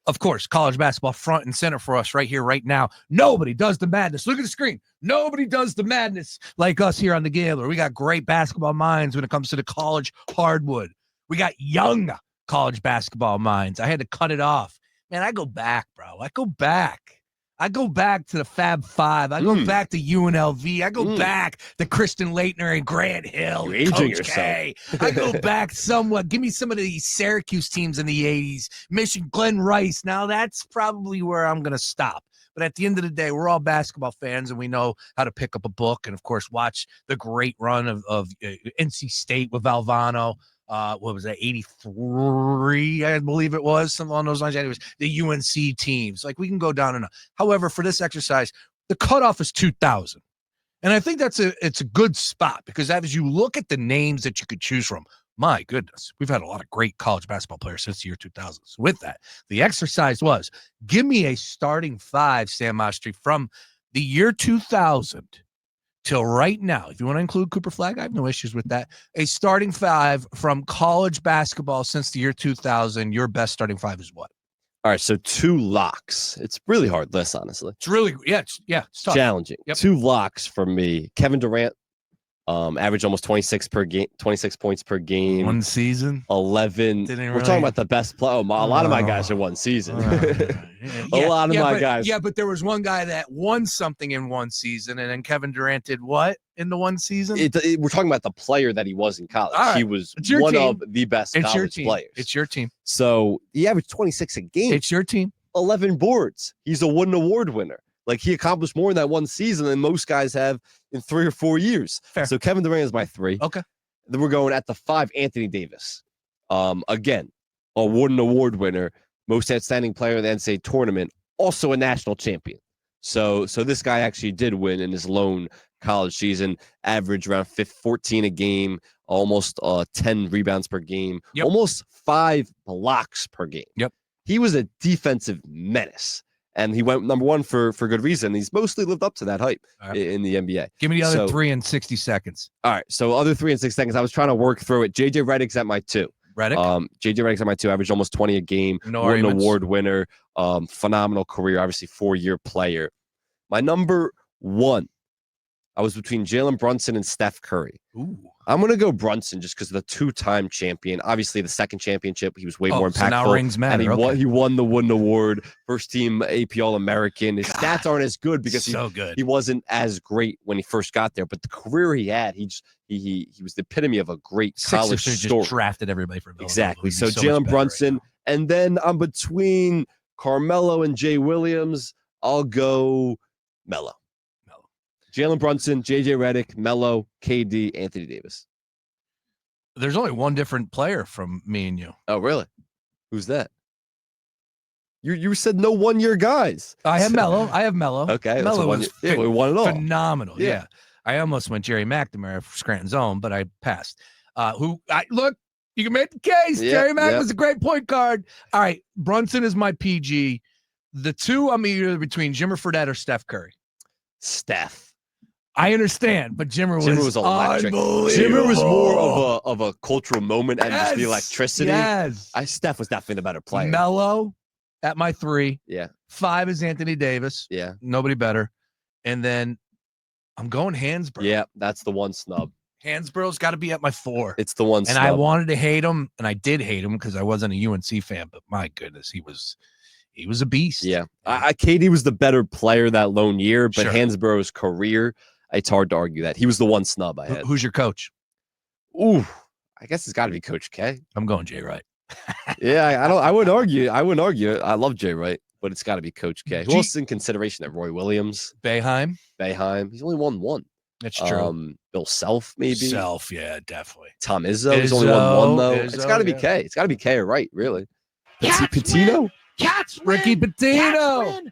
of course, college basketball front and center for us right here, right now. Nobody does the madness. Look at the screen. Nobody does the madness like us here on the Gambler. We got great basketball minds when it comes to the college hardwood. We got young college basketball minds. I had to cut it off. Man, I go back, bro. I go back to the Fab Five. I go back to UNLV. I go back to Kristen Leitner and Grant Hill. You're aging Coach yourself. K. I go back somewhat. Give me some of these Syracuse teams in the 80s. Michigan, Glenn Rice. Now that's probably where I'm going to stop. But at the end of the day, we're all basketball fans, and we know how to pick up a book and, of course, watch the great run of NC State with Valvano. What was that, 83, I believe it was, something along those lines. Anyways, the UNC teams. Like, we can go down and up. However, for this exercise, the cutoff is 2000. And I think it's a good spot because as you look at the names that you could choose from, my goodness, we've had a lot of great college basketball players since the year 2000. So with that, the exercise was, give me a starting five, Sam Mastry, from the year 2000 till right now. If you want to include Cooper Flagg, I have no issues with that. A starting five from college basketball since the year 2000. Your best starting five is what? All right, so 2 locks. It's a really hard list, honestly. It's really, it's tough. Challenging. Yep. 2 locks for me. Kevin Durant, average almost 26 points per game. One season. 11. We're talking about the best player. A lot of my guys are one season. A lot of my guys. Yeah, but there was one guy that won something in one season, and then Kevin Durant did what in the one season? We're talking about the player that he was in college. Right. He was one of the best college players. It's your team. So he averaged 26 a game. It's your team. 11 boards. He's a Wooden Award winner. Like, he accomplished more in that one season than most guys have in 3 or 4 years. Fair. So Kevin Durant is my 3. Okay. Then we're going at the 5, Anthony Davis. Again, a Wooden Award winner, most outstanding player in the NCAA tournament, also a national champion. So this guy actually did win in his lone college season, average around 14 a game, almost 10 rebounds per game, almost 5 blocks per game. Yep. He was a defensive menace. And he went number 1 for good reason. He's mostly lived up to that hype in the NBA. Give me the other 3 in 60 seconds. All right. So other 3 in 6 seconds. I was trying to work through it. JJ Redick's at my 2. Redick? JJ Redick's at my 2. Averaged almost 20 a game. No Won an arguments. award winner. Phenomenal career. Obviously 4-year player. My number 1. I was between Jalen Brunson and Steph Curry. Ooh. I'm going to go Brunson just because of the 2-time champion. Obviously, the second championship, he was way more impactful. So now rings matter. And he won the Wooden Award, first team AP All-American. His stats aren't as good because he wasn't as great when he first got there. But the career he had, he was the epitome of a great college Sixers story. just drafted everybody for Villanova. Exactly. So Jalen Brunson, and then I'm between Carmelo and Jay Williams. I'll go Melo. Jalen Brunson, JJ Redick, Melo, KD, Anthony Davis. There's only one different player from me and you. Oh, really? Who's that? You said no 1-year guys. I have Melo. Okay. Melo was we won it all. Phenomenal. Yeah. I almost went Jerry McNamara for Scranton's own, but I passed. Look, you can make the case. Jerry Mack was a great point guard. All right. Brunson is my PG. The 2, I'm either between Jimmer Fredette or Steph Curry. Steph. I understand, but Jimmer was electric. Jimmer was more of a cultural moment and just the electricity. Yes. Steph was definitely the better player. Melo at my 3. Yeah. 5 is Anthony Davis. Yeah. Nobody better. And then I'm going Hansbrough. Yeah, that's the one snub. Hansborough's got to be at my 4. It's the one snub. And I wanted to hate him, and I did hate him because I wasn't a UNC fan, but my goodness, he was a beast. Yeah. KD was the better player that lone year, but Sure. Hansborough's career, it's hard to argue that. He was the one snub I had. Who's your coach? Ooh, I guess it's got to be Coach K. I'm going Jay Wright. Yeah, I wouldn't argue. I love Jay Wright, but it's got to be Coach K. Who else is in consideration? That Roy Williams, Boeheim. He's only won 1. That's true. Bill Self, maybe. Self, yeah, definitely. Tom Izzo. He's only won 1 though. It's got to be yeah. K. It's got to be K or Wright, really. Patino. Ricky Pitino.